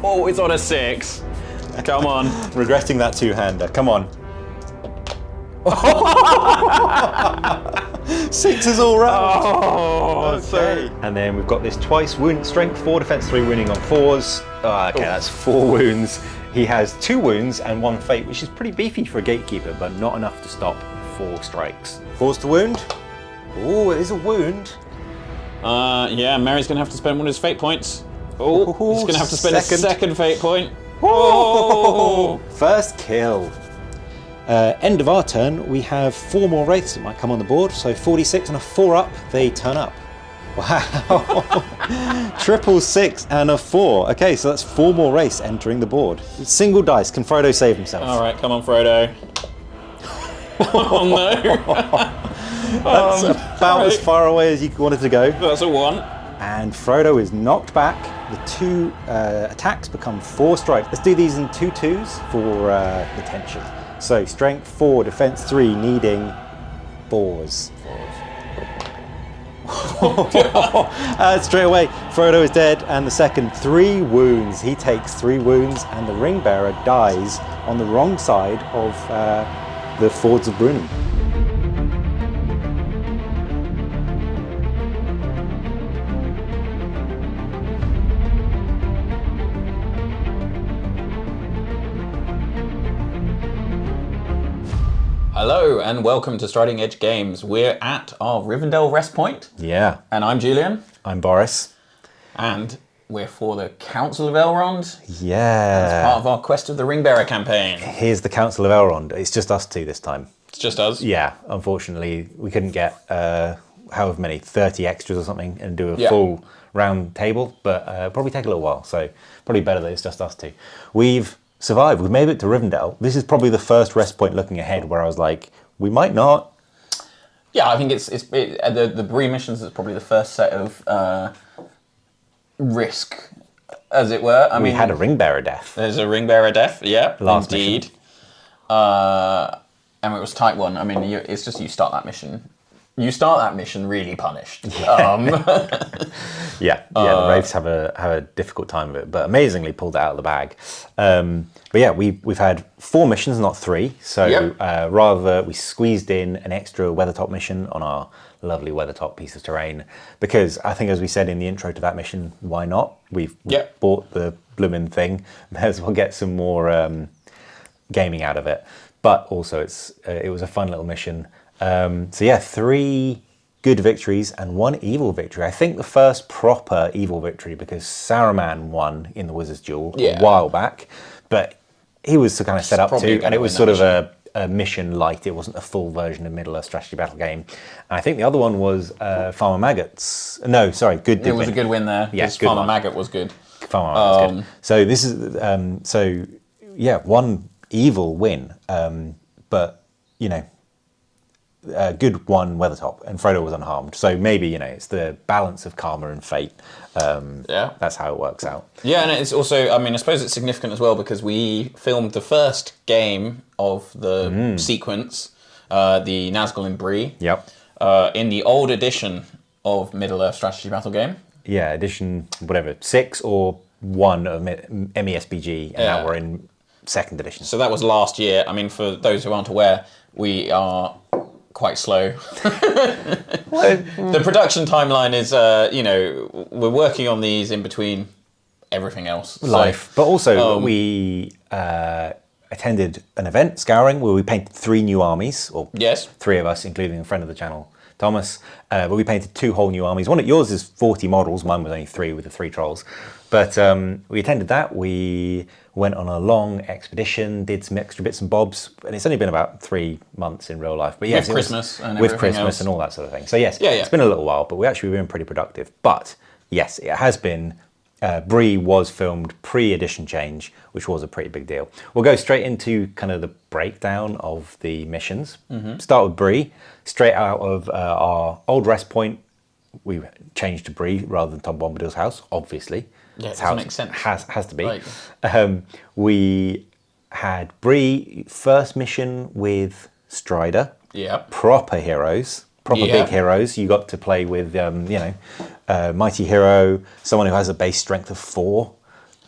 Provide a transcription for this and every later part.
Oh, it's on a 6. Come on. Regretting that two-hander. Come on. 6s all round. Oh, Okay. And then we've got this twice wound, strength 4, defense 3, wounding on 4s. Okay, that's 4 wounds. He has 2 wounds and 1 fate, which is pretty beefy for a gatekeeper, but not enough to stop 4 strikes. 4s to wound. Oh, it is a wound. Yeah, Merry's gonna have to spend one of his fate points. Oh, he's gonna have to spend a second fate point. Oh! First kill. End of our turn, we have 4 more wraiths that might come on the board. So 46 and a 4 up, they turn up. Wow. Triple 6 and a 4. Okay, so that's 4 more wraiths entering the board. Single dice. Can Frodo save himself? All right, come on, Frodo. Oh no. That's about as far away as you wanted to go. That's a 1. And Frodo is knocked back. The 2 attacks become 4 strikes. Let's do these in 2 2s for the tension. So strength 4, defense 3, needing 4s. Straight away, Frodo is dead, and the second 3 wounds. He takes 3 wounds, and the Ringbearer dies on the wrong side of the Fords of Bruinen. Hello and welcome to Striding Edge Games. We're at our Rivendell rest point. Yeah. And I'm Julian. I'm Boris. And we're for the Council of Elrond. Yeah. As part of our Quest of the Ringbearer campaign. Here's the Council of Elrond. It's just us 2 this time. It's just us? Yeah. Unfortunately, we couldn't get however many, 30 extras or something and do a full round table, but probably take a little while. So probably better that it's just us 2. We've survived. We've made it to Rivendell. This is probably the first rest point looking ahead where I was like, we might not. Yeah, I think the Bree missions is probably the first set of risk, as it were. I mean, we had a Ringbearer death. There's a Ringbearer death, yeah, Last indeed. mission. And it was type 1. I mean, it's just you start that mission. You start that mission really punished. Yeah, the Wraiths have a difficult time of it, but amazingly pulled it out of the bag. But yeah, we've had 4 missions, not 3. So rather, we squeezed in an extra Weathertop mission on our lovely Weathertop piece of terrain, because I think, as we said in the intro to that mission, why not? We've bought the bloomin' thing, may as well get some more gaming out of it. But also, it was a fun little mission. So yeah, 3 good victories and 1 evil victory. I think the first proper evil victory, because Saruman won in the Wizard's Duel a while back, but he was kind of set up to, and it was sort of a mission light. It wasn't a full version of Middle-earth strategy battle game. And I think the other one was Farmer Maggot's. No, sorry, good. It was a good win there. Yes, Farmer Maggot was good. Farmer Maggot was good. So this is 1 evil win, but you know. Good 1 Weathertop, and Frodo was unharmed. So maybe, it's the balance of karma and fate. That's how it works out. Yeah, and it's also, I mean, I suppose it's significant as well because we filmed the first game of the sequence, the Nazgul and Bree. Yep. In the old edition of Middle-earth strategy battle game. Yeah, edition, whatever, 6 or 1 of MESBG, and now we're in 2nd edition. So that was last year. I mean, for those who aren't aware, we are quite slow. The production timeline is, we're working on these in between everything else. Life. But also, we attended an event, Scouring, where we painted 3 new armies, or 3 of us, including a friend of the channel, Thomas, where we painted 2 whole new armies. Yours is 40 models, mine was only 3 with the 3 trolls. But we attended that, we went on a long expedition, did some extra bits and bobs, and it's only been about 3 months in real life. But yes, with Christmas and with everything Christmas else. And all that sort of thing. So yes, it's been a little while, but we actually been pretty productive. But yes, it has been. Bree was filmed pre-edition change, which was a pretty big deal. We'll go straight into kind of the breakdown of the missions. Start with Bree, straight out of our old rest point. We changed to Bree rather than Tom Bombadil's house, obviously. Yeah, it makes sense. Has to be. Right. We had Bree first mission with Strider. Yeah. Proper heroes, big heroes. You got to play with, mighty hero, someone who has a base strength of 4.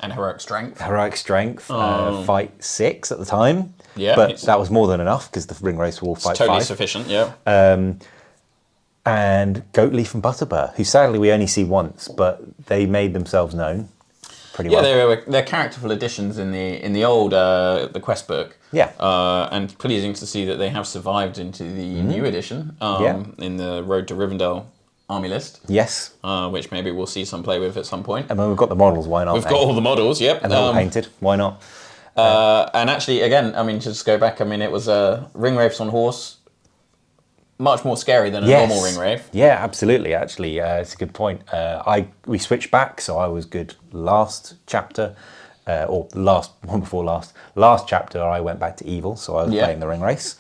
And heroic strength. Heroic strength, fight 6 at the time. Yeah, but that was more than enough because the ring race will fight totally 5. Sufficient, yeah. And Goatleaf and Butterbur, who sadly we only see once, but they made themselves known pretty well. Yeah, they're characterful additions in the old the quest book. Yeah. And pleasing to see that they have survived into the new edition in the Road to Rivendell army list. Yes. Which maybe we'll see some play with at some point. And when we've got the models, why not? We've got all the models, yep. And they're all painted, why not? And actually, again, I mean, just go back, I mean, it was Ringwraiths on horse, much more scary than a normal Ringwraith. Yeah, absolutely, actually. It's a good point. We switched back, so I was good last chapter, or last one before last. Last chapter, I went back to evil, so I was playing the Ringwraiths.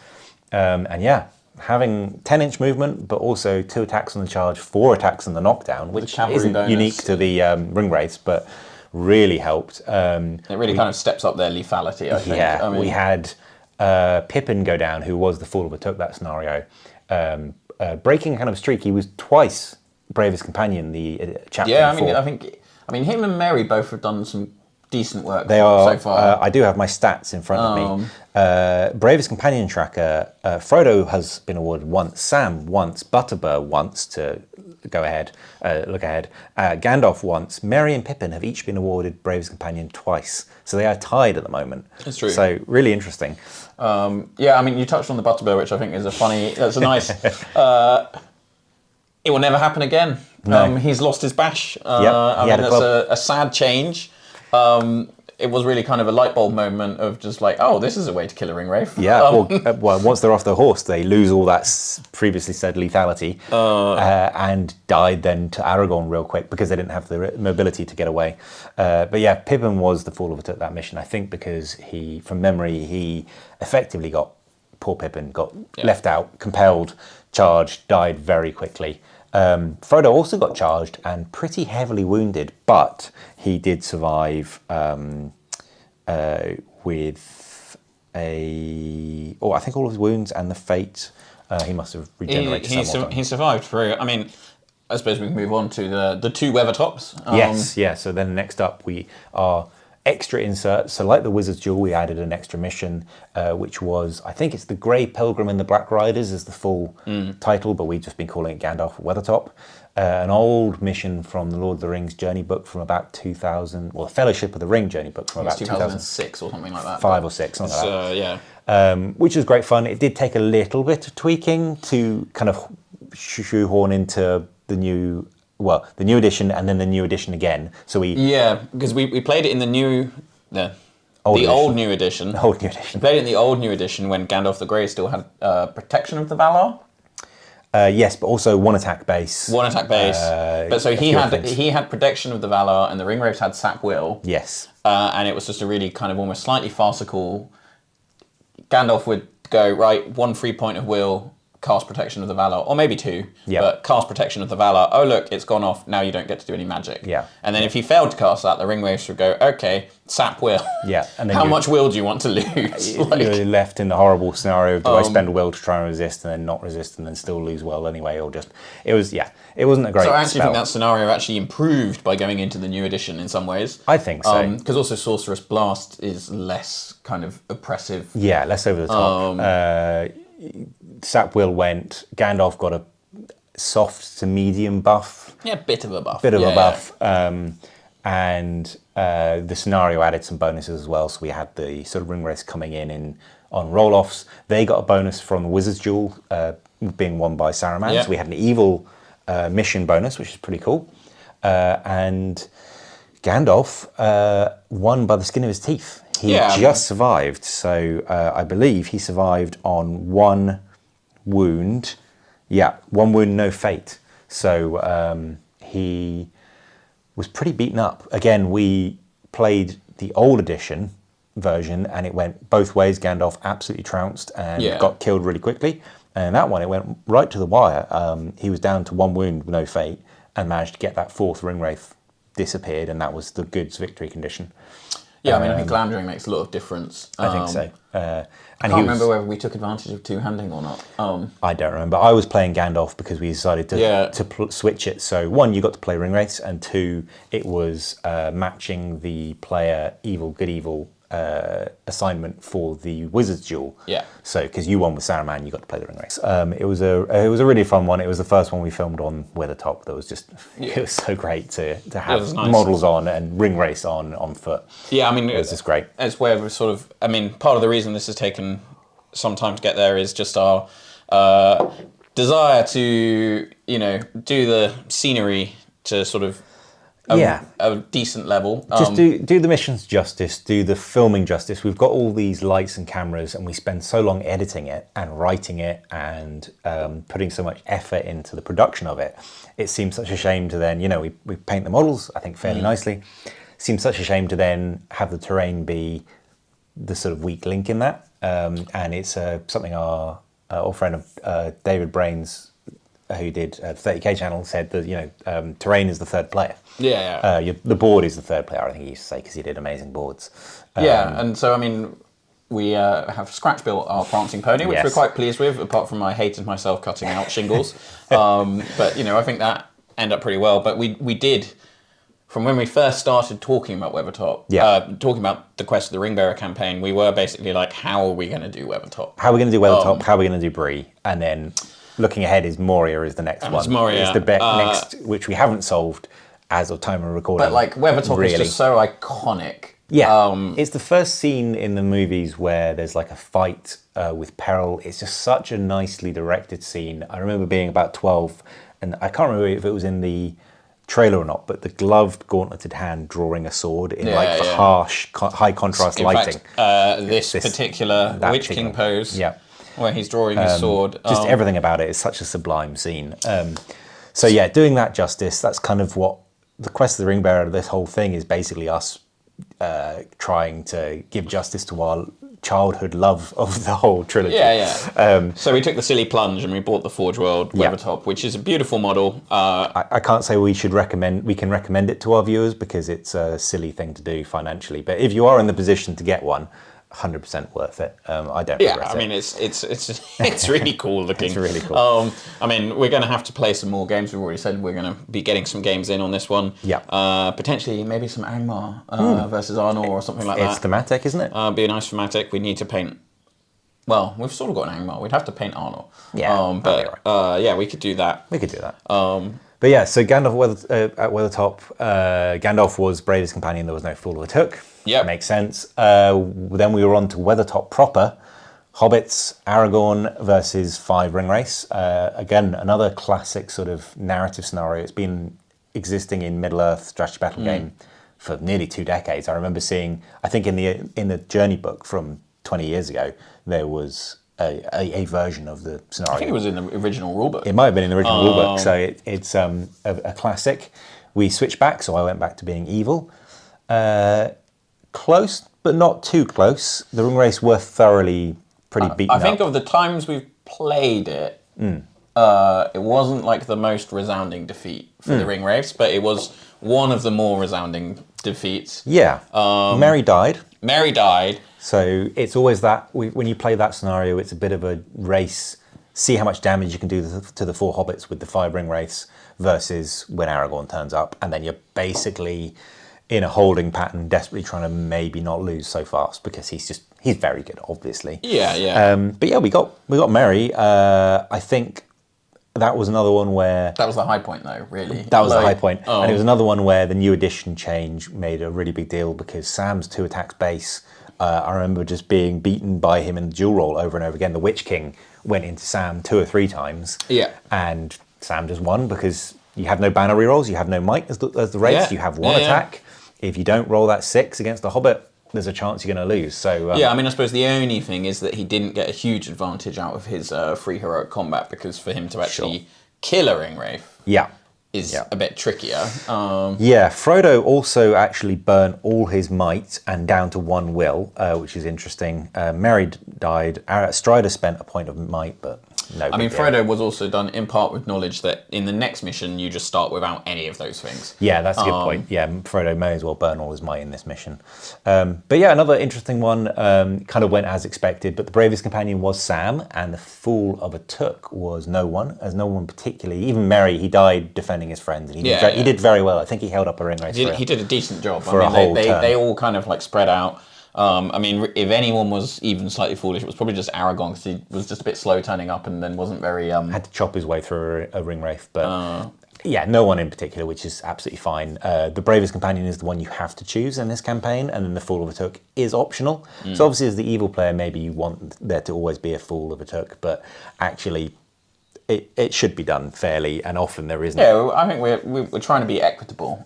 And yeah, having 10-inch movement, but also 2 attacks on the charge, 4 attacks on the knockdown, which isn't unique to the Ringwraiths, but really helped. It really kind of steps up their lethality, I think. Yeah, I mean, we had Pippin go down, who was the Fool of Took that scenario. Breaking kind of streak, he was twice Bravest Companion the chapter before. Yeah, I mean, him and Mary both have done some decent work so far. I do have my stats in front of me. Bravest Companion tracker, Frodo has been awarded once, Sam once, Butterbur once to look ahead. Gandalf once. Merry and Pippin have each been awarded Bravest Companion twice. So they are tied at the moment. That's true. So really interesting. Yeah, I mean, you touched on the Butterbur, which I think is that's a nice... it will never happen again. No. He's lost his bash. I mean, that's a sad change. It was really kind of a light bulb moment of just like, oh, this is a way to kill a Ringwraith. Yeah, well, once they're off the horse, they lose all that previously said lethality and died then to Aragorn real quick because they didn't have the mobility to get away. But yeah, Pippin was the fool of that mission, I think, because from memory, he effectively poor Pippin got left out, compelled, charged, died very quickly. Frodo also got charged and pretty heavily wounded, but he did survive with I think all of his wounds and the fate. He must have regenerated somewhat. He survived through. I mean, I suppose we can move on to the 2 Weathertops. Yes, yeah. So then next up we are extra inserts. So like the Wizard's Duel, we added an extra mission, which was, I think it's the Grey Pilgrim and the Black Riders is the full title, but we've just been calling it Gandalf at Weathertop. An old mission from the Lord of the Rings journey book from about 2000, well, the Fellowship of the Ring journey book from about 2006 or something like that. 5 or 6, something like that. Yeah. Which was great fun. It did take a little bit of tweaking to kind of shoehorn into the new edition and then the new edition again. So because we played it in the old new edition. The old new edition. We played it in the old new edition when Gandalf the Grey still had Protection of the Valar. Yes, but also one attack base. But so he had Protection of the Valar, and the Ringwraiths had Sap Will. Yes. And it was just a really kind of almost slightly farcical. Gandalf would go, right, 1 free point of will, cast Protection of the Valar, or maybe 2, but cast Protection of the Valar. Oh, look, it's gone off. Now you don't get to do any magic. Yeah. And then if he failed to cast that, the Ringwraiths would go, okay, Sap Will. Yeah. And then how much will do you want to lose? You're left in the horrible scenario of do I spend will to try and resist and then not resist and then still lose will anyway, or just it wasn't a great So I actually spell. think that scenario actually improved by going into the new edition in some ways. I think so. Because also Sorcerous Blast is less kind of oppressive. Yeah, less over the top. Sap Will went. Gandalf got a soft to medium buff. Yeah, bit of a buff. And the scenario added some bonuses as well. So we had the sort of Ringwraiths coming in on roll-offs. They got a bonus from the Wizard's Duel being won by Saruman. Yeah. So we had an evil mission bonus, which is pretty cool. And Gandalf won by the skin of his teeth. He just survived. So I believe he survived on 1 wound. Yeah, 1 wound, no fate. So he was pretty beaten up. Again, we played the old edition version and it went both ways. Gandalf absolutely trounced and got killed really quickly. And that one, it went right to the wire. He was down to 1 wound, no fate, and managed to get that 4th Ringwraith disappeared, and that was the Good's victory condition. Yeah, I mean, I think Glamdring makes a lot of difference. I think so. I can't remember whether we took advantage of two-handing or not. I don't remember. I was playing Gandalf because we decided to switch it. So one, you got to play Ring Wraiths, and two, it was matching the player evil, good evil assignment for the Wizard's Duel. Yeah. So because you won with Saruman, you got to play the Ring Wraiths. It was a really fun one. It was the first one we filmed on Weathertop. That was just it was so great to have models on and Ring Wraiths on foot. Yeah, I mean, it was just great. It's where we're sort of. I mean, part of the reason this has taken some time to get there is just our desire to do the scenery to sort of. A decent level. Just do the missions justice, do the filming justice. We've got all these lights and cameras, and we spend so long editing it and writing it and putting so much effort into the production of it. It seems such a shame to then, we paint the models, I think, fairly nicely. It seems such a shame to then have the terrain be the sort of weak link in that. And it's something our old friend of David Brains, who did 30K channel, said that terrain is the third player. Yeah. The board is the third player, I think he used to say, because he did amazing boards. And so I mean, we have scratch built our prancing pony, which we're quite pleased with. Apart from I hated myself cutting out shingles, but I think that ended up pretty well. But we did. From when we first started talking about Weathertop, talking about the Quest of the Ringbearer campaign, we were basically like, how are we going to do Weathertop? How are we going to do Weathertop? How are we going to do Bree? And then looking ahead is Moria is the next one. Moria. It's the next, which we haven't solved as of time of recording. But like Weathertop is just so iconic. Yeah, it's the first scene in the movies where there's like a fight with peril. It's just such a nicely directed scene. I remember being about 12, and I can't remember if it was in the trailer or not, but the gloved, gauntleted hand drawing a sword in harsh, high contrast lighting. Fact, this particular Witch King pose. Yeah. Where he's drawing his sword. Just everything about it is such a sublime scene. So yeah, doing that justice, that's kind of what the Quest of the Ringbearer, this whole thing is basically us trying to give justice to our childhood love of the whole trilogy. So we took the silly plunge and we bought the Forge World Weathertop, which is a beautiful model. I can't say we can recommend it to our viewers because it's a silly thing to do financially. But if you are in the position to get one, 100% worth it. I don't regret it. Yeah, I mean, it's really cool looking. It's really cool. I mean, we're going to have to play some more games. We've already said we're going to be getting some games in on this one. Yeah. Potentially, maybe some Angmar versus Arnor or something like that. It's thematic, isn't it? Be a nice thematic. We need to paint. Well, we've sort of got an Angmar. We'd have to paint Arnor. Yeah. Yeah, we could do that. We could do that. But yeah, so Gandalf at Weathertop, Gandalf was bravest companion. There was no fool who took. Yeah, makes sense. Then we were on to Weathertop proper. Hobbits, Aragorn versus 5 Ringwraiths. Again, another classic sort of narrative scenario. It's been existing in Middle-earth strategy battle game for nearly 2 decades. I remember seeing, I think in the Journey book from 20 years ago, there was a version of the scenario. I think it was in the original rulebook. It might have been in the original rulebook, so it's a classic. We switched back, so I went back to being evil. Close, but not too close. The Ringwraiths were thoroughly pretty beaten up. I think of the times we've played it, it wasn't like the most resounding defeat for the Ringwraiths, but it was one of the more resounding defeats. Yeah. Merry died. Merry died. So it's always that, when you play that scenario, it's a bit of a race. See how much damage you can do to the 4 Hobbits with the 5 Ringwraiths versus when Aragorn turns up, and then you're basically in a holding pattern, desperately trying to maybe not lose so fast because he's very good, obviously. Yeah. But yeah, we got Merry. I think that was another one where that was the high point, though. Really, that was the high point, and it was another one where the new edition change made a really big deal because Sam's 2 attacks base. I remember just being beaten by him in the dual roll over and over again. The Witch King went into Sam 2 or 3 times. Yeah. And Sam just won because you have no banner rerolls, you have no might as the race, you have 1 attack. If you don't roll that 6 against the Hobbit, there's a chance you're going to lose. So yeah, I mean, I suppose the only thing is that he didn't get a huge advantage out of his free heroic combat because for him to actually kill a Ringwraith is a bit trickier. Yeah, Frodo also actually burnt all his might and down to 1 will, which is interesting. Merry died. Strider spent a point of might, but no. I mean, Frodo was also done in part with knowledge that in the next mission you just start without any of those things. Yeah, that's a good point. Yeah, Frodo may as well burn all his might in this mission. But yeah, another interesting one, kind of went as expected, but the bravest companion was Sam, and the fool of a took was no one, as no one particularly, even Merry, he died defending his friends, and he did very well. I think he held up a ring race. He did a decent job. For a whole turn. They all kind of like spread out. I mean, if anyone was even slightly foolish, it was probably just Aragorn, because he was just a bit slow turning up and then wasn't very... Had to chop his way through a ring wraith, but... Yeah, no one in particular, which is absolutely fine. The bravest companion is the one you have to choose in this campaign, and then the fool of a took is optional. So obviously as the evil player, maybe you want there to always be a fool of a took, but actually it should be done fairly, and often there isn't. Yeah, I think we're trying to be equitable,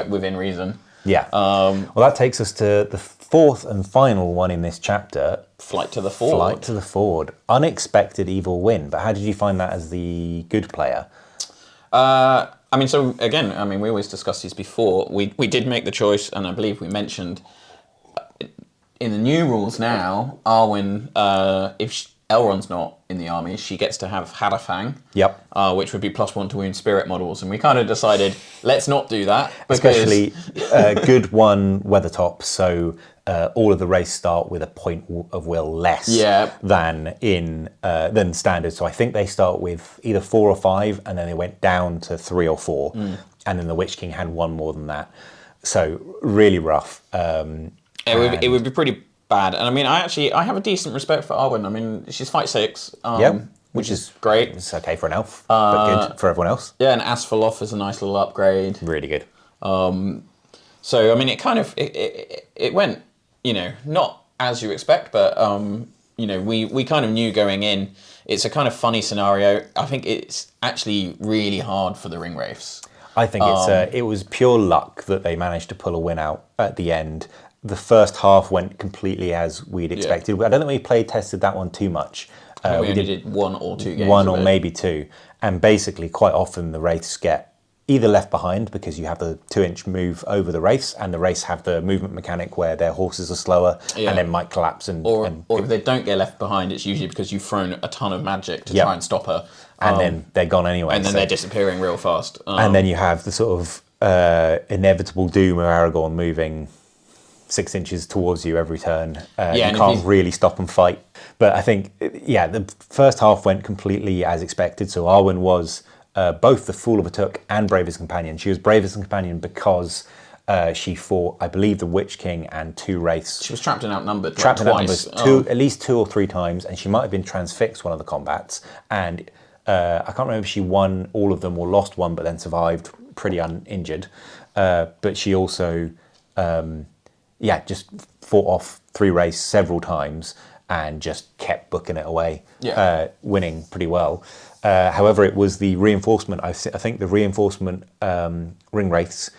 within reason. Yeah. Well, that takes us to the fourth and final one in this chapter. Flight to the Ford. Flight to the Ford. Unexpected evil win. But how did you find that as the good player? I mean, so again, I mean, we always discussed these before. We did make the choice, and I believe we mentioned in the new rules now, Arwen, if Elrond's not in the army, she gets to have Hadafang. Yep. Which would be +1 to wound spirit models, and we kind of decided let's not do that. Especially good one Weathertop, so all of the race start with a point of will less than standard. So I think they start with either 4 or 5, and then they went down to 3 or 4, and then the Witch King had 1 more than that. So really rough. It would be pretty bad. And I mean, I have a decent respect for Arwen. I mean, she's fight 6, which is great. It's okay for an elf, but good for everyone else. Yeah, and Asphaloth is a nice little upgrade. Really good. So I mean, it kind of it went, not as you expect, but we kind of knew going in. It's a kind of funny scenario. I think it's actually really hard for the ring wraiths. I think it was pure luck that they managed to pull a win out at the end. The first half went completely as we'd expected. I don't think we play tested that one too much. We only did 1 or 2 games. 1 or maybe 2. And basically, quite often, the wraiths get either left behind because you have the 2-inch move over the wraiths, and the wraiths have the movement mechanic where their horses are slower and then might collapse. Or if they don't get left behind, it's usually because you've thrown a ton of magic to try and stop her. And then they're gone anyway. And then they're disappearing real fast. And then you have the sort of inevitable doom of Aragorn moving 6 inches towards you every turn. You can't really stop and fight. But I think, the first half went completely as expected. So Arwen was both the Fool of a Took and Bravest Companion. She was Bravest Companion because she fought, I believe, the Witch King and 2 wraiths. She was trapped and outnumbered twice. Outnumbered at least 2 or 3 times, and she might have been transfixed one of the combats. And I can't remember if she won all of them or lost one, but then survived pretty uninjured. But she also... just fought off 3 wraiths several times and just kept booking it away, winning pretty well. However, it was the reinforcement. I think the reinforcement ring wraiths,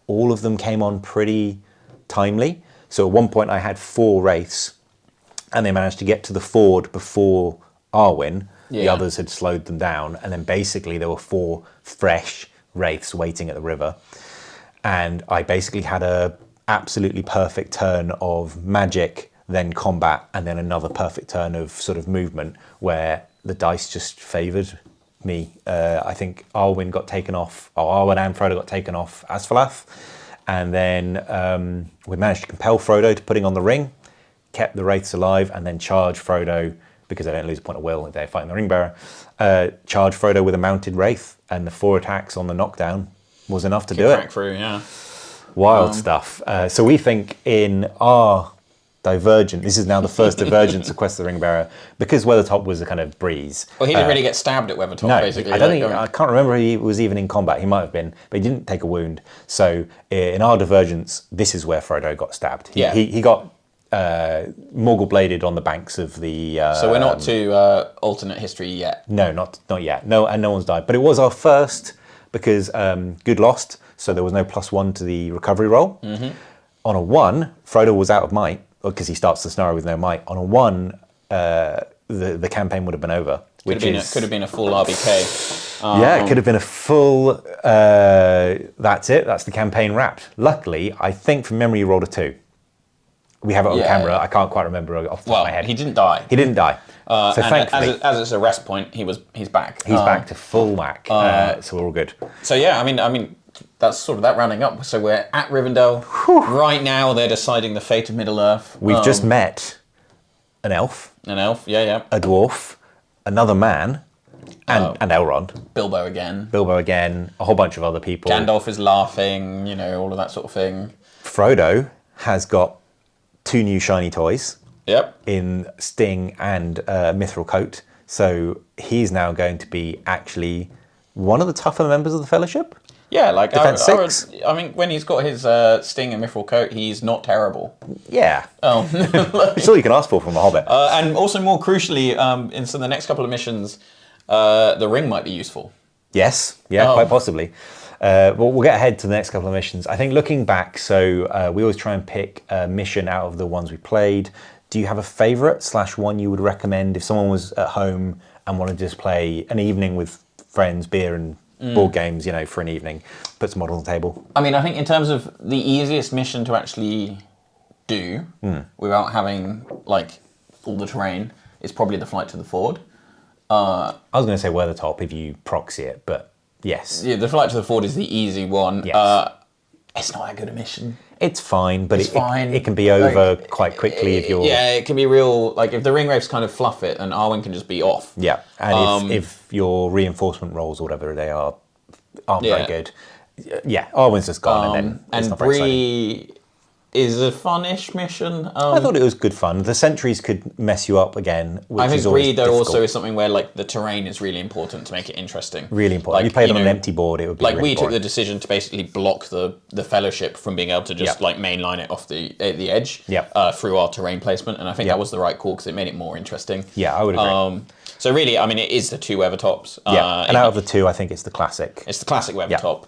all of them came on pretty timely. So at one point I had 4 wraiths, and they managed to get to the ford before Arwen. The others had slowed them down, and then basically there were 4 fresh wraiths waiting at the river. And I basically had a absolutely perfect turn of magic, then combat, and then another perfect turn of sort of movement where the dice just favoured me. I think Arwen got taken off, or Arwen and Frodo got taken off Asphalath, and then we managed to compel Frodo to putting on the ring, kept the wraiths alive, and then charged Frodo, because they don't lose a point of will if they're fighting the Ringbearer, charged Frodo with a mounted wraith, and the 4 attacks on the knockdown was enough to do it. Crack through, Wild stuff. So we think in our divergent, this is now the first divergence of Quest of the Ringbearer, because Weathertop was a kind of breeze. Well, he didn't really get stabbed at Weathertop, basically. I can't remember if he was even in combat. He might have been, but he didn't take a wound. So in our divergence, this is where Frodo got stabbed. He got Morgul bladed on the banks of the... so we're not to alternate history yet? No, not yet. No, and no one's died. But it was our first, because Good lost, so there was no +1 to the recovery roll. Mm-hmm. On a 1, Frodo was out of might, because he starts the scenario with no might. On a 1, the campaign would have been over. Could have been a full RBK. It could have been a full... that's it. That's the campaign wrapped. Luckily, I think from memory you rolled a 2. We have it on camera. I can't quite remember off the top of my head. He didn't die. He didn't die. So thankfully, as it's a rest point, he's back. He's back to full whack. So we're all good. So yeah, I mean, that's sort of that rounding up. So we're at Rivendell. Right now, they're deciding the fate of Middle Earth. We've just met an elf. An elf, yeah. A dwarf, another man, and Elrond. Bilbo again, a whole bunch of other people. Gandalf is laughing, all of that sort of thing. Frodo has got 2 new shiny toys. Yep. In Sting and Mithril Coat. So he's now going to be actually one of the tougher members of the Fellowship. Yeah, like Defense 6. I mean, when he's got his Sting and Mithril Coat, he's not terrible. Yeah. That's all you can ask for from a Hobbit. And also, more crucially, in some of the next couple of missions, the ring might be useful. Yes, quite possibly. We'll get ahead to the next couple of missions. I think looking back, so we always try and pick a mission out of the ones we played. Do you have a favourite / one you would recommend if someone was at home and wanted to just play an evening with friends, beer and board games, for an evening, put some models on the table? I mean, I think in terms of the easiest mission to actually do without having all the terrain is probably the flight to the ford. I was going to say Weathertop if you proxy it, but yes. Yeah, the flight to the ford is the easy one. Yes. It's not that good a mission. It's fine, but fine. It can be over quite quickly if you're... Yeah, it can be real... if the ring wraiths kind of fluff it, and Arwen can just be off. Yeah, and if your reinforcement rolls or whatever they aren't very good, Arwen's just gone, and then it's not very exciting. Bree is a fun-ish mission. I thought it was good fun. The sentries could mess you up again, which I think is always Bree, though, difficult. also is something where the terrain is really important to make it interesting. Really important. If you played on an empty board, it would be really we took boring. the decision to basically block the Fellowship from being able to just mainline it off the edge through our terrain placement, and I think that was the right call because it made it more interesting. Yeah, I would agree. So really, I mean, it is the 2 Weathertops. And out of the 2, I think it's the classic. It's the classic Weathertop.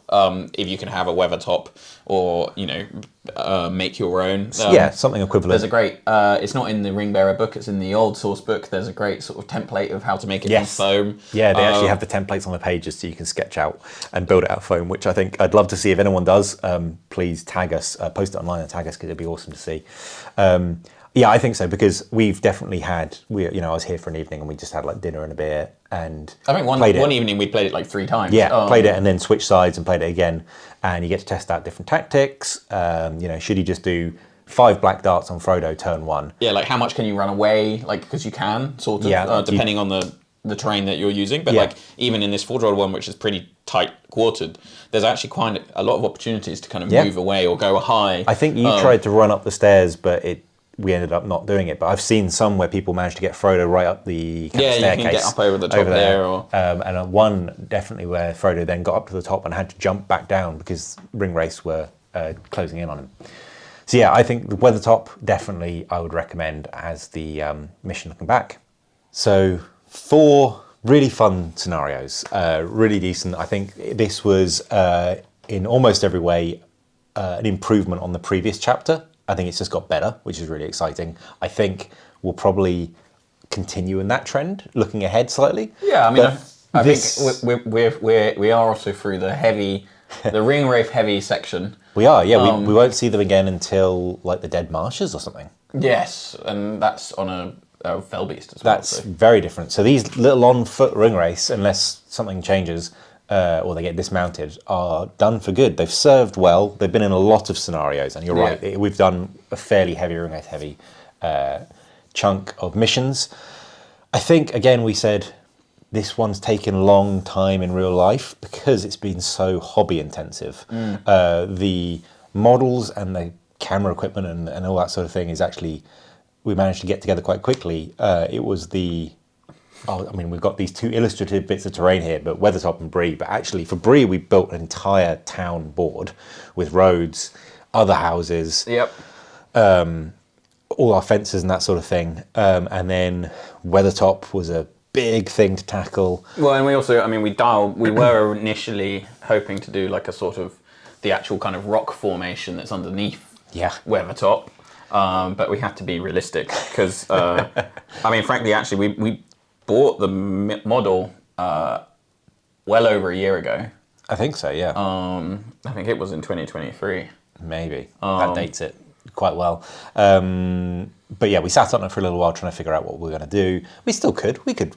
If you can have a Weathertop or, make your own. Something equivalent. There's a great, it's not in the Ringbearer book, it's in the old source book. There's a great sort of template of how to make it from foam. Yeah, they actually have the templates on the pages so you can sketch out and build it out of foam, which I think I'd love to see. If anyone does, please tag us, post it online and tag us because it'd be awesome to see. Yeah, I think so, because we've definitely had, I was here for an evening and we just had dinner and a beer, and I think one evening we played it 3 times. Yeah, played it and then switched sides and played it again, and you get to test out different tactics. Should you just do 5 black darts on Frodo turn 1? Yeah, how much can you run away? Because you can, sort of, depending on the terrain that you're using. But even in this 4-draw one, which is pretty tight quartered, there's actually quite a lot of opportunities to kind of move away or go high. I think you tried to run up the stairs, but we ended up not doing it. But I've seen some where people managed to get Frodo right up the staircase. Yeah, you can get up over the top there. And one definitely where Frodo then got up to the top and had to jump back down because ring wraiths were closing in on him. So yeah, I think the Weathertop definitely I would recommend as the mission looking back. So 4 really fun scenarios, really decent. I think this was in almost every way an improvement on the previous chapter. I think it's just got better, which is really exciting. I think we'll probably continue in that trend, looking ahead slightly. Yeah, I mean, I think we are also through the ring wraith heavy section. We are, yeah. We won't see them again until the Dead Marshes or something. Yes, and that's on a fell beast as well. That's very different. So these little on-foot ring wraiths, unless something changes, or they get dismounted, are done for good. They've served well. They've been in a lot of scenarios, and you're right. We've done a fairly heavy ring wraith heavy chunk of missions. I think again we said this one's taken a long time in real life because it's been so hobby intensive. The models and the camera equipment and all that sort of thing is actually we managed to get together quite quickly. It was we've got these 2 illustrative bits of terrain here, but Weathertop and Bree. But actually, for Bree, we built an entire town board with roads, other houses, all our fences and that sort of thing. And then Weathertop was a big thing to tackle. Well, and we also, we were initially hoping to do a sort of the actual kind of rock formation that's underneath Weathertop. But we had to be realistic because, frankly, actually, we bought the model well over a year ago. I think so, yeah. I think it was in 2023. Maybe. That dates it quite well. But yeah, we sat on it for a little while trying to figure out what we were going to do. We still could. We could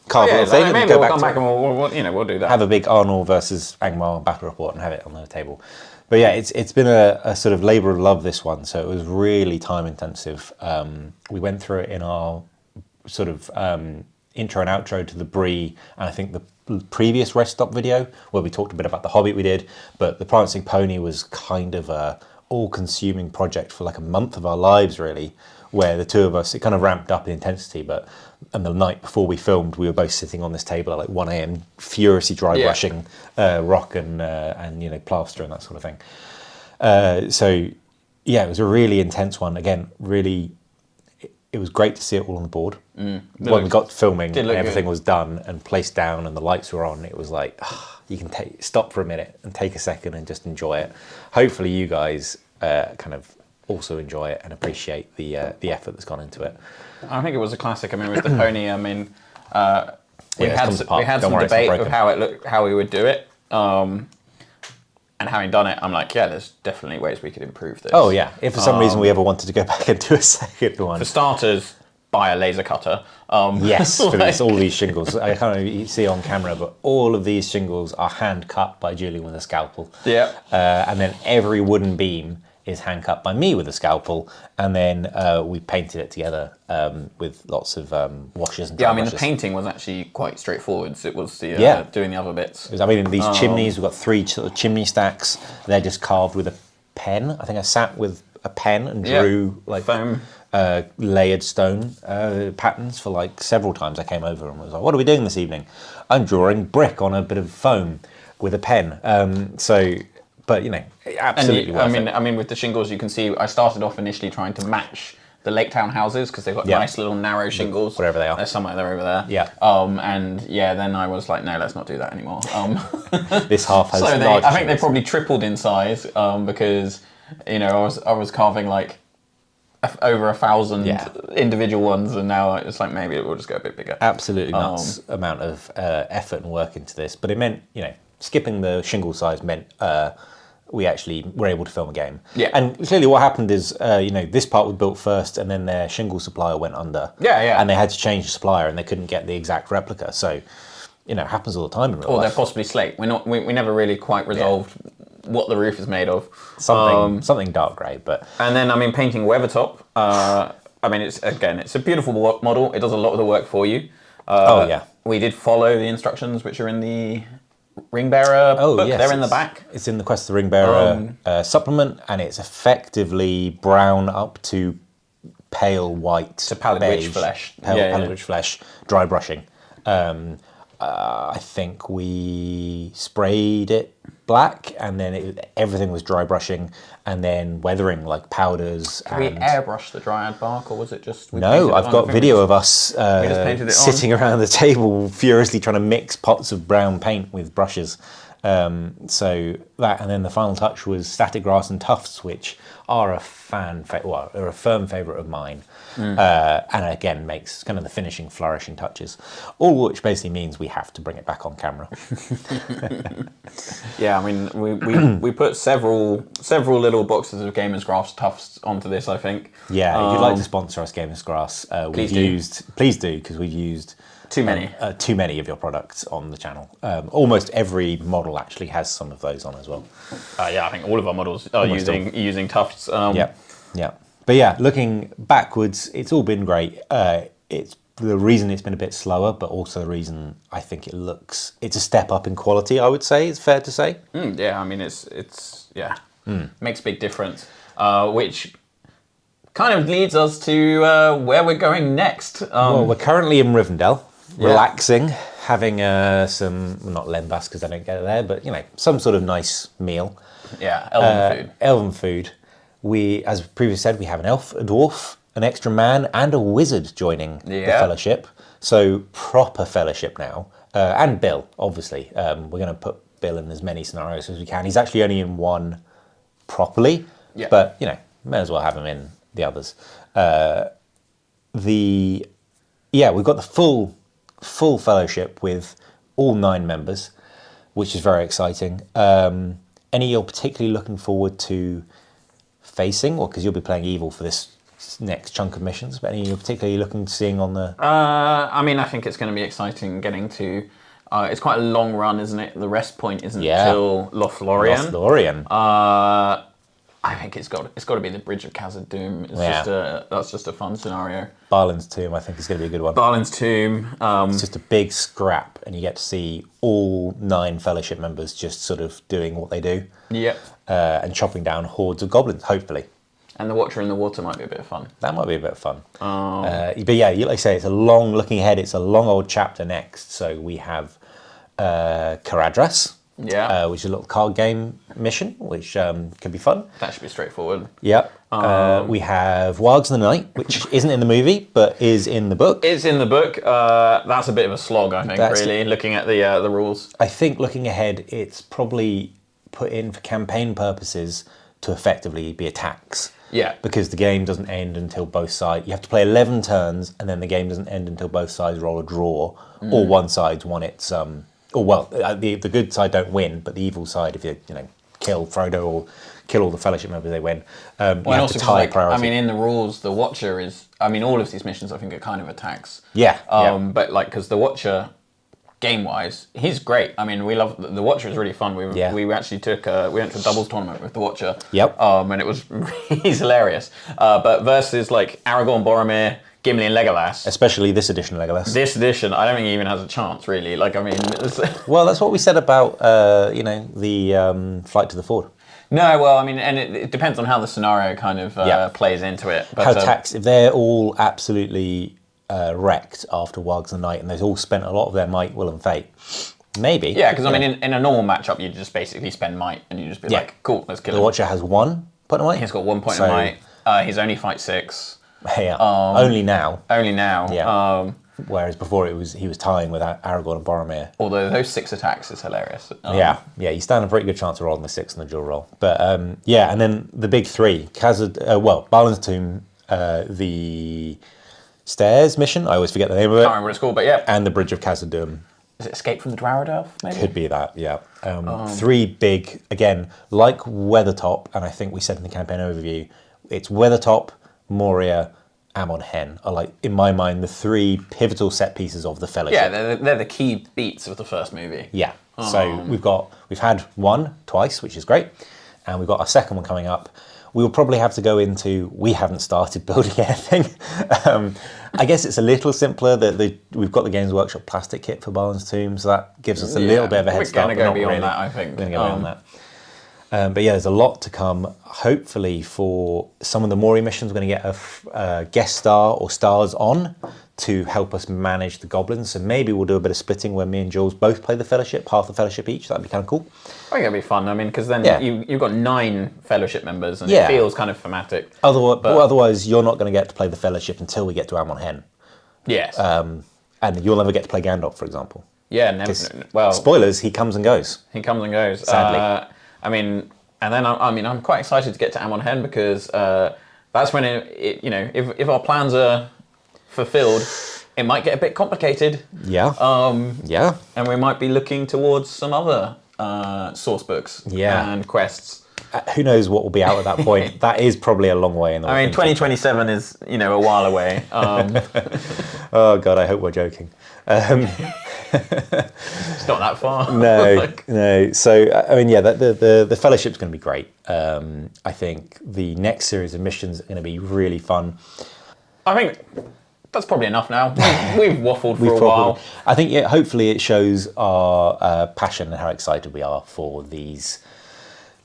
carve a little thing and go back and we'll do that. Have a big Arnold versus Angmar battle report and have it on the table. But yeah, it's been a sort of labour of love, this one. So it was really time intensive. We went through it in our sort of intro and outro to the Bree, and I think the previous rest stop video where we talked a bit about the Hobbit we did, but the Prancing Pony was kind of a all-consuming project for like a month of our lives, really, where the two of us, it kind of ramped up in intensity, and the night before we filmed, we were both sitting on this table at like 1 a.m, furiously dry brushing rock and plaster and that sort of thing. So yeah, it was a really intense one. Again, really, it was great to see it all on the board. When we got filming and everything was done and placed down and the lights were on, it was like, you can stop for a minute and take a second and just enjoy it. Hopefully you guys kind of also enjoy it and appreciate the effort that's gone into it. I think it was a classic. I mean, with the pony, I mean, we had some debate of how we would do it. And having done it, I'm like, yeah, there's definitely ways we could improve this. Oh yeah, if for some reason we ever wanted to go back and do a second one. For starters, buy a laser cutter. Yes, for all these shingles. I can't really see on camera, but all of these shingles are hand cut by Julian with a scalpel. Yeah. And then every wooden beam is hand cut by me with a scalpel, and then we painted it together with lots of washes and dry brushes. The painting was actually quite straightforward. It was the doing the other bits. I mean, these chimneys, we've got 3 sort of chimney stacks. They're just carved with a pen. I think I sat with a pen and drew like foam. Layered stone patterns for like several times. I came over and was like, what are we doing this evening? I'm drawing brick on a bit of foam with a pen. But absolutely worth it. I mean, with the shingles, you can see I started off initially trying to match the Lake Town houses because they've got nice little narrow shingles. Wherever they are. They're somewhere over there. Yeah. Then I was like, no, let's not do that anymore. This half has I think they probably tripled in size because I was carving like over 1,000 individual ones, and now it's like maybe we'll just go a bit bigger. Absolutely nuts amount of effort and work into this, but it meant skipping the shingle size meant we actually were able to film a game. Yeah. And clearly what happened is, this part was built first and then their shingle supplier went under. Yeah. And they had to change the supplier and they couldn't get the exact replica. So, it happens all the time in real life. Or they're possibly slate. We never really quite resolved what the roof is made of. Something dark grey, but... And then, painting Weathertop. It's a beautiful model. It does a lot of the work for you. We did follow the instructions, which are in the Ringbearer book. Yes, they're in the back. It's in the Quest of the Ringbearer supplement, and it's effectively brown up to pale white to pallid witch flesh. Pallid witch flesh, dry brushing. I think we sprayed it black, and then everything was dry brushing, and then weathering like powders. Did we airbrush the dryad bark, or was it just? No, I've got video of us sitting around the table furiously trying to mix pots of brown paint with brushes. So that, and then the final touch was static grass and tufts, which are a firm favourite of mine, and again makes kind of the finishing, flourishing touches. All which basically means we have to bring it back on camera. Yeah, we put several little boxes of Gamers Grass tufts onto this. I think. Yeah, if you'd like to sponsor us, Gamers Grass, please do, because we've used. Too many. Too many of your products on the channel. Almost every model actually has some of those on as well. I think all of our models are using tufts. Yeah. But yeah, looking backwards, it's all been great. It's the reason it's been a bit slower, but also the reason I think it's a step up in quality, I would say, it's fair to say. Makes a big difference, which kind of leads us to where we're going next. Well, we're currently in Rivendell. Relaxing, having some, not lembas because I don't get it there, but some sort of nice meal. Yeah, elven food. Elven food. We, as previously said, we have an elf, a dwarf, an extra man, and a wizard joining the fellowship. So proper fellowship now, and Bill, obviously. We're going to put Bill in as many scenarios as we can. He's actually only in one properly, but may as well have him in the others. We've got the full fellowship with all 9 members, which is very exciting. Any you're particularly looking forward to facing, or because you'll be playing evil for this next chunk of missions, but any you're particularly looking to seeing on the... I mean, I think it's going to be exciting getting to... it's quite a long run, isn't it? The rest point isn't until Lothlorien. I think it's got to be the Bridge of Khazad-dûm. That's just a fun scenario. Balin's Tomb, I think, is going to be a good one. Balin's Tomb. It's just a big scrap, and you get to see all 9 Fellowship members just sort of doing what they do. Yep. And chopping down hordes of goblins, hopefully. And the Watcher in the Water might be a bit of fun. That might be a bit of fun. But yeah, like I say, it's a long, looking ahead, it's a long old chapter next. So we have Caradhras. Yeah. Which is a little card game mission, which can be fun. That should be straightforward. Yep. We have Wargs of the Night, which isn't in the movie, but is in the book. It's in the book. That's a bit of a slog, I think, really, looking at the rules. I think looking ahead, it's probably put in for campaign purposes to effectively be attacks. Yeah. Because the game doesn't end until both sides... You have to play 11 turns, and then the game doesn't end until both sides roll a draw, or one side's won its... the good side don't win, but the evil side, if you kill Frodo or kill all the Fellowship members, they win. You have to tie priority. I mean, in the rules, the Watcher is... I mean, all of these missions, I think, are kind of attacks. Yeah. But, because the Watcher, game-wise, he's great. I mean, we love... The Watcher is really fun. We actually we went to a doubles tournament with the Watcher. Yep. And it was... he's hilarious. But versus, Aragorn, Boromir... Gimli and Legolas. Especially this edition of Legolas. This edition, I don't think he even has a chance, really. Well, that's what we said about, the Flight to the Ford. No, well, I mean, and it depends on how the scenario kind of plays into it. But, if they're all absolutely wrecked after Wargs of the Night, and they've all spent a lot of their might, will, and fate, maybe. Yeah, because, I mean, in a normal matchup, you just basically spend might, and you just be like, cool, let's kill him. The Watcher has 1 point of might? He's got 1 point of might. He's only fight 6. Yeah, only now. Yeah. Whereas before he was tying with Aragorn and Boromir. Although those 6 attacks is hilarious. Yeah, you stand a pretty good chance of rolling the 6 in the dual roll. But and then the big 3, Balin's Tomb, the Stairs mission, I always forget the name of it. I can't remember what it's called, but yeah. And the Bridge of Khazad-dûm. Is it Escape from the Dwarrowdelf, maybe? Could be that, yeah. 3 big, again, like Weathertop, and I think we said in the campaign overview, it's Weathertop, Moria, Amon Hen are in my mind, the 3 pivotal set pieces of the Fellowship. Yeah, they're the key beats of the first movie. Yeah. So we've had 1 twice, which is great, and we've got a second one coming up. We will probably have to go into. We haven't started building anything. I guess it's a little simpler that we've got the Games Workshop plastic kit for Balin's Tomb, so that gives us a little bit of a head start. We're going to go beyond that, I think. We're going to go beyond that. But yeah, there's a lot to come. Hopefully for some of the Moria missions, we're going to get a guest star or stars on to help us manage the goblins. So maybe we'll do a bit of splitting where me and Jules both play the Fellowship, half the Fellowship each. That'd be kind of cool. I think it'd be fun. I mean, because then you've got 9 Fellowship members and it feels kind of thematic. Otherwise, you're not going to get to play the Fellowship until we get to Amon Hen. Yes. And you'll never get to play Gandalf, for example. Yeah, never. Well, spoilers, he comes and goes. Sadly. I'm quite excited to get to Amon Hen because that's when if our plans are fulfilled, it might get a bit complicated. Yeah. And we might be looking towards some other source books and quests. Who knows what will be out at that point? That is probably a long way in the way. I mean, 2027 is a while away. Oh God, I hope we're joking. It's not that far. No. So I mean, the Fellowship's going to be great. I think the next series of missions are going to be really fun. I think that's probably enough now. We've waffled for a while. I think hopefully it shows our passion and how excited we are for these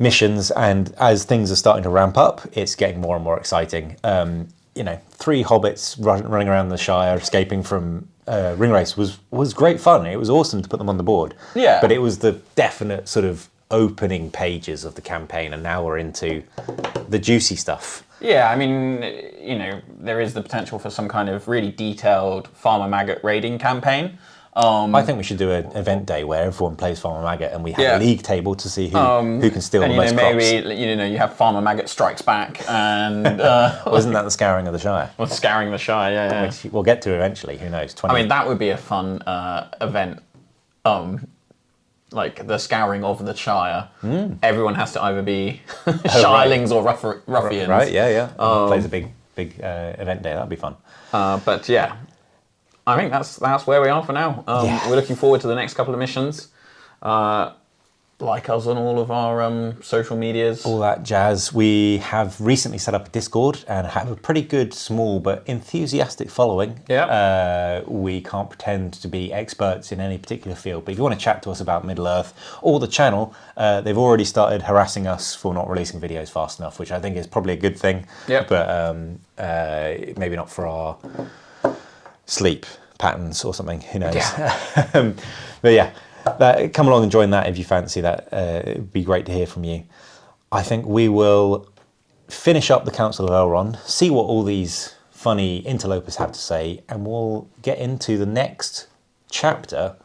missions. And as things are starting to ramp up, it's getting more and more exciting. 3 hobbits running around the Shire, escaping from Ringwraiths was great fun. It was awesome to put them on the board. Yeah. But it was the definite sort of opening pages of the campaign, and now we're into the juicy stuff. Yeah, I mean, there is the potential for some kind of really detailed Farmer Maggot raiding campaign. I think we should do an event day where everyone plays Farmer Maggot and we have a league table to see who can steal the most crops. Maybe you have Farmer Maggot strikes back and wasn't that the Scouring of the Shire? Well, Scouring the Shire, yeah. Which we'll get to eventually. Who knows? I mean, that would be a fun event. like the scouring of the Shire, everyone has to either be Shirelings or ruffians. Right, yeah. Plays a big event day. That'd be fun. But yeah, I think that's where we are for now. We're looking forward to the next couple of missions. Like us on all of our social medias. All that jazz. We have recently set up a Discord and have a pretty good, small but enthusiastic following. Yeah. We can't pretend to be experts in any particular field, but if you want to chat to us about Middle-earth or the channel, they've already started harassing us for not releasing videos fast enough, which I think is probably a good thing. Yeah. But maybe not for our sleep patterns or something. Who knows? Yeah. But yeah. Come along and join that if you fancy that. It'd be great to hear from you. I think we will finish up the Council of Elrond, see what all these funny interlopers have to say, and we'll get into the next chapter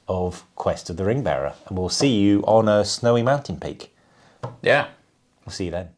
of Quest of the Ringbearer. And we'll see you on a snowy mountain peak. Yeah. We'll see you then.